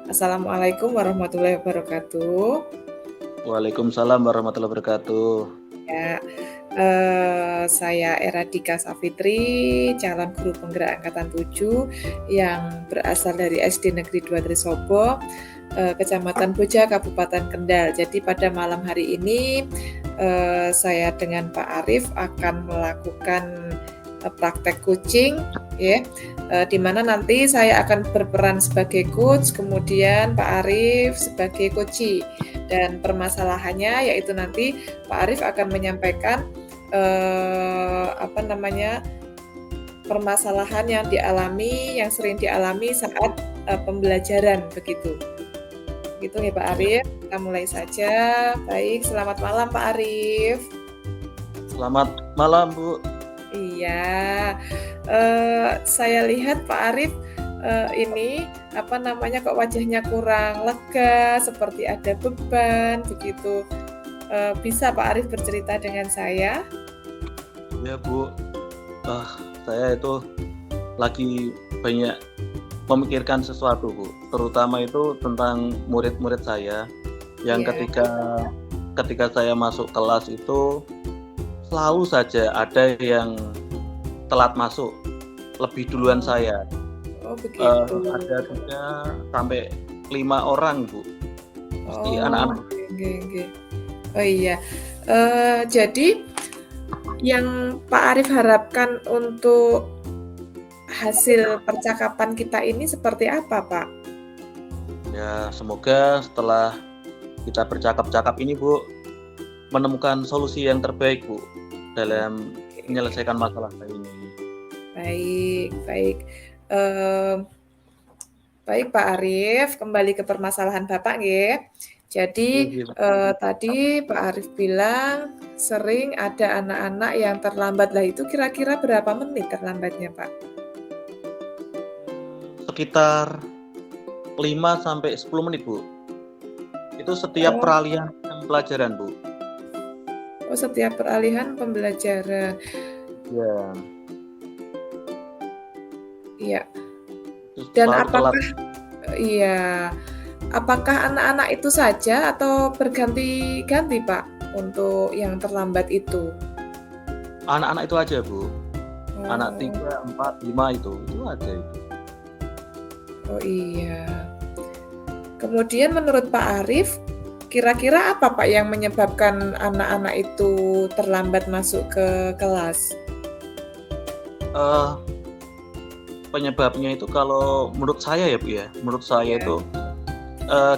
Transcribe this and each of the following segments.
Assalamualaikum warahmatullahi wabarakatuh. Waalaikumsalam warahmatullahi wabarakatuh. Ya, saya Eradika Safitri, calon guru penggerak angkatan 7 yang berasal dari SD Negeri 2 Trisobo, Kecamatan Boja, Kabupaten Kendal. Jadi pada malam hari ini saya dengan Pak Arif akan melakukan praktek coaching, ya, di mana nanti saya akan berperan sebagai coach, kemudian Pak Arif sebagai coachee. Dan permasalahannya yaitu nanti Pak Arif akan menyampaikan permasalahan yang sering dialami saat pembelajaran begitu. Gitu ya Pak Arif, kita mulai saja. Baik, selamat malam Pak Arif. Selamat malam, Bu. Iya, saya lihat Pak Arif ini kok wajahnya kurang lega, seperti ada beban begitu. Bisa Pak Arif bercerita dengan saya? Ya, Bu. Saya itu lagi banyak memikirkan sesuatu, Bu. Terutama itu tentang murid-murid saya yang ketika saya masuk kelas itu selalu saja ada yang telat masuk lebih duluan saya. Oh begitu. Ada 3 sampai 5 orang, Bu. Pasti anak-anak. Okay. Oh iya. Jadi yang Pak Arif harapkan untuk hasil percakapan kita ini seperti apa, Pak? Ya, semoga setelah kita bercakap-cakap ini, Bu, menemukan solusi yang terbaik, Bu, dalam menyelesaikan masalah ini. Baik. Baik Pak Arif, kembali ke permasalahan Bapak ya. Jadi tadi Pak Arif bilang sering ada anak-anak yang terlambat. Lah itu kira-kira berapa menit terlambatnya, Pak? Sekitar 5 sampai 10 menit, Bu. Itu setiap peralihan pembelajaran, Bu. Oh, setiap peralihan pembelajaran. Ya. Iya. Dan apakah anak-anak itu saja atau berganti-ganti, Pak, untuk yang terlambat itu? Anak-anak itu aja, Bu. Anak 3, 4, 5 itu aja itu. Oh iya. Kemudian menurut Pak Arif, kira-kira apa Pak yang menyebabkan anak-anak itu terlambat masuk ke kelas? Penyebabnya itu kalau menurut saya ya, Bu ya. Menurut saya itu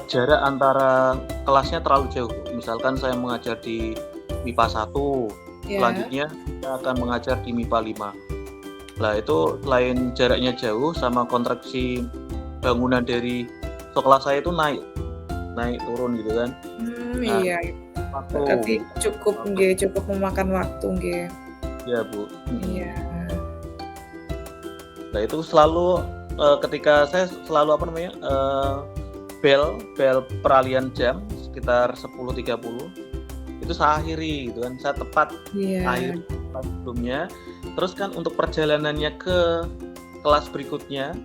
jarak antara kelasnya terlalu jauh. Misalkan saya mengajar di MIPA 1, selanjutnya saya akan mengajar di MIPA 5. Nah, itu selain jaraknya jauh sama kontraksi bangunan dari sekolah saya itu naik turun gitu kan. Iya. Berarti cukup memakan waktu nggih. Iya, Bu. Iya. Nah, itu selalu ketika saya selalu bel peralihan jam sekitar 10.30 itu saya akhiri gitu kan, saya tepat akhir sebelumnya. Terus kan untuk perjalanannya ke kelas berikutnya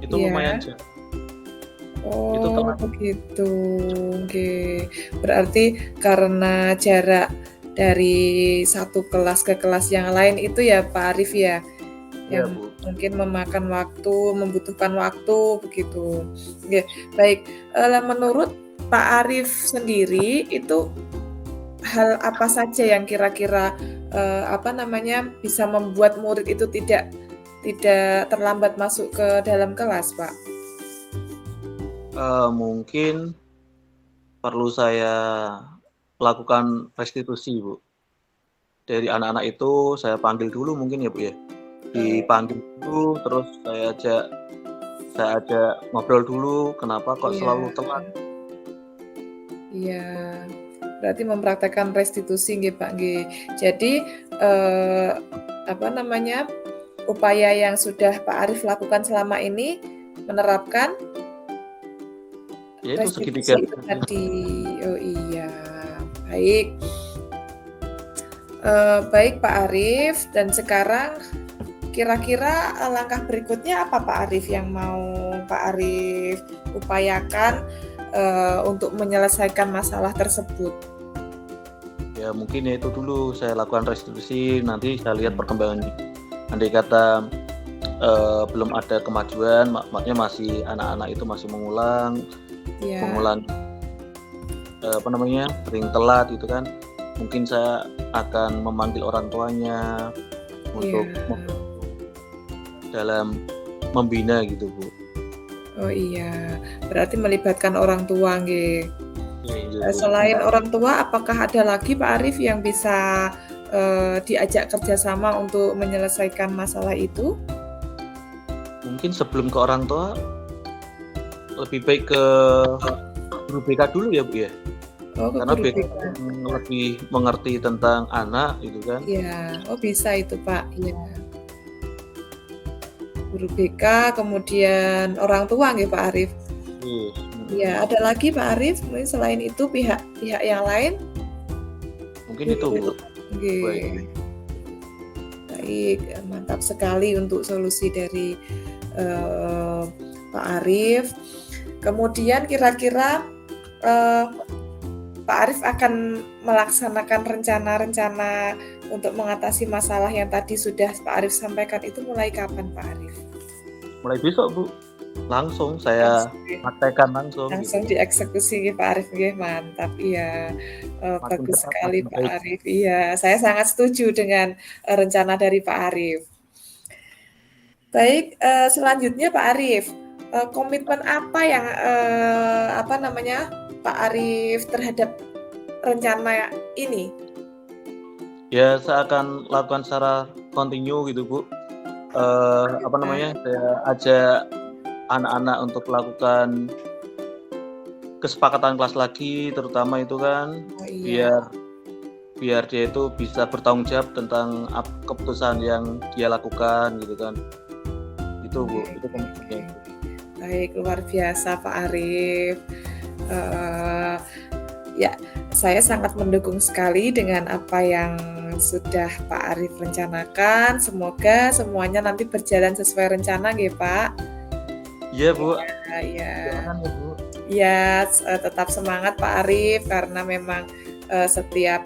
itu lumayan jauh. Oh, itu begitu. Okay. Berarti karena jarak dari satu kelas ke kelas yang lain itu ya Pak Arif ya, yang mungkin memakan waktu, membutuhkan waktu begitu. Okay. Baik, menurut Pak Arif sendiri itu hal apa saja yang kira-kira bisa membuat murid itu tidak terlambat masuk ke dalam kelas, Pak? Mungkin perlu saya lakukan restitusi, Bu. Dari anak-anak itu saya panggil dulu mungkin ya, Bu ya. Dipanggil dulu, terus saya ajak ngobrol dulu, kenapa kok selalu telat. Iya. Berarti mempraktekkan restitusi nggih, Pak nggih. Jadi upaya yang sudah Pak Arif lakukan selama ini menerapkan itu segitiga itu tadi. Oh iya, baik. Baik Pak Arif, dan sekarang kira-kira langkah berikutnya apa Pak Arif yang mau Pak Arif upayakan untuk menyelesaikan masalah tersebut? Ya mungkin ya itu dulu saya lakukan restitusi, nanti saya lihat perkembangannya. Andai kata belum ada kemajuan, makanya masih anak-anak itu masih mengulang sering telat gitu kan, mungkin saya akan memanggil orang tuanya untuk dalam membina gitu Bu. Oh iya, berarti melibatkan orang tua nggih. Iya, Selain orang tua, apakah ada lagi Pak Arif yang bisa diajak kerjasama untuk menyelesaikan masalah itu? Mungkin sebelum ke orang tua, lebih baik ke guru BK dulu ya Bu ya. Karena BK lebih mengerti tentang anak gitu kan. Iya, oh bisa itu Pak. Iya. Guru BK, kemudian orang tua nggih Pak Arif. Iya, ada lagi Pak Arif, mungkin selain itu pihak yang lain? Mungkin itu Bu. Oke. Baik, mantap sekali untuk solusi dari Pak Arif. Kemudian kira-kira Pak Arif akan melaksanakan rencana-rencana untuk mengatasi masalah yang tadi sudah Pak Arif sampaikan itu mulai kapan Pak Arif? Mulai besok Bu, langsung saya praktekkan langsung gitu. Dieksekusi Pak Arif, mantap, iya, bagus sekali Pak Arif, iya, saya sangat setuju dengan rencana dari Pak Arif. Baik, selanjutnya Pak Arif, komitmen apa yang Pak Arif terhadap rencana ini? Ya, saya akan lakukan secara kontinu gitu Bu. Saya ajak anak-anak untuk melakukan kesepakatan kelas lagi, terutama itu kan, biar dia itu bisa bertanggung jawab tentang keputusan yang dia lakukan gitu kan. Itu Bu, itu komitmennya. Baik, luar biasa Pak Arif. Ya, saya sangat mendukung sekali dengan apa yang sudah Pak Arif rencanakan. Semoga semuanya nanti berjalan sesuai rencana nggih Pak. Iya Bu. Ya, tetap semangat Pak Arif karena memang setiap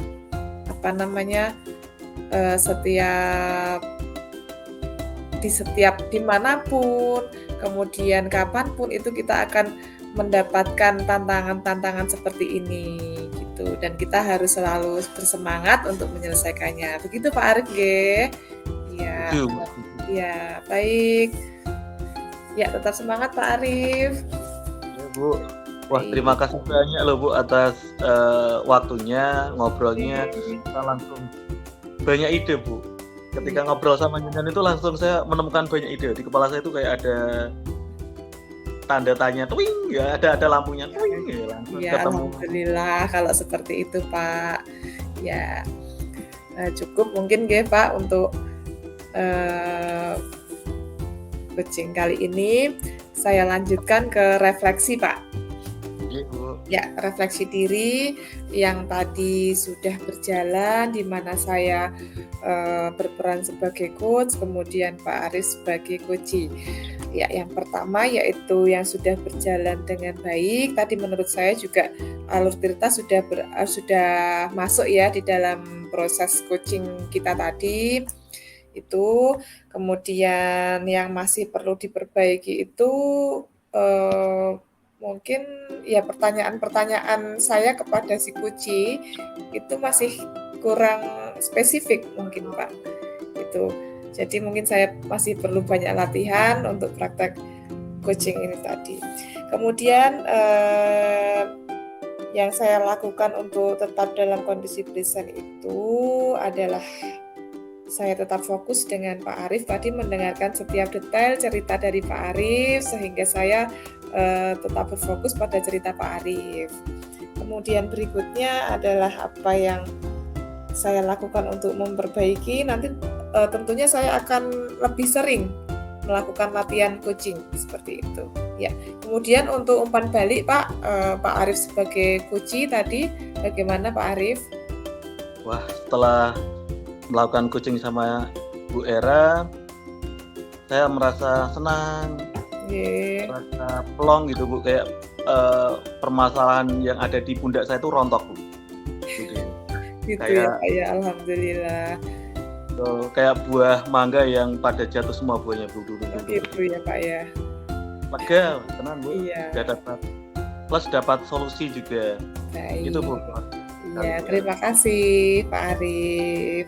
dimanapun, kemudian kapanpun itu kita akan mendapatkan tantangan-tantangan seperti ini gitu, dan kita harus selalu bersemangat untuk menyelesaikannya. Begitu Pak Arif nggih. Iya. Iya, baik. Ya, tetap semangat Pak Arif. Ya Bu. Wah, terima kasih banyak loh Bu atas waktunya, ngobrolnya. Kita langsung banyak ide Bu. Ketika ngobrol sama Nyonya itu langsung saya menemukan banyak ide. Di kepala saya itu kayak ada tanda tanya, twing, ya ada lampunya, twing, ya langsung ketemu. Alhamdulillah kalau seperti itu Pak. Ya, cukup mungkin nggih Pak untuk coaching kali ini. Saya lanjutkan ke refleksi Pak. Ya, refleksi diri yang tadi sudah berjalan, di mana saya berperan sebagai coach, kemudian Pak Arif sebagai coachee. Ya, yang pertama yaitu yang sudah berjalan dengan baik. Tadi menurut saya juga alur cerita sudah masuk ya di dalam proses coaching kita tadi. Itu kemudian yang masih perlu diperbaiki itu mungkin ya pertanyaan-pertanyaan saya kepada si coachee itu masih kurang spesifik mungkin Pak. Itu. Jadi mungkin saya masih perlu banyak latihan untuk praktek coaching ini tadi. Kemudian yang saya lakukan untuk tetap dalam kondisi present itu adalah saya tetap fokus dengan Pak Arif tadi, mendengarkan setiap detail cerita dari Pak Arif sehingga saya tetap berfokus pada cerita Pak Arif. Kemudian berikutnya adalah apa yang saya lakukan untuk memperbaiki. Nanti tentunya saya akan lebih sering melakukan latihan coaching seperti itu. Ya. Kemudian untuk umpan balik Pak Arif sebagai coachee tadi, bagaimana Pak Arif? Wah, setelah melakukan coaching sama Bu Era, saya merasa senang. Nggih. rasa plong gitu Bu, kayak, permasalahan yang ada di pundak saya itu rontok Bu, gitu. Gitu ya, Kayak Kak, ya, alhamdulillah. kayak buah mangga yang pada jatuh semua buahnya Bu, dulu Oh, dulu gitu gitu. ya, Kak, ya. Lega, tenang Bu, Iya, udah dapat plus dapat solusi juga, gitu baik. Bu, Iya, sekali Bu ya. terima kasih Pak Arif.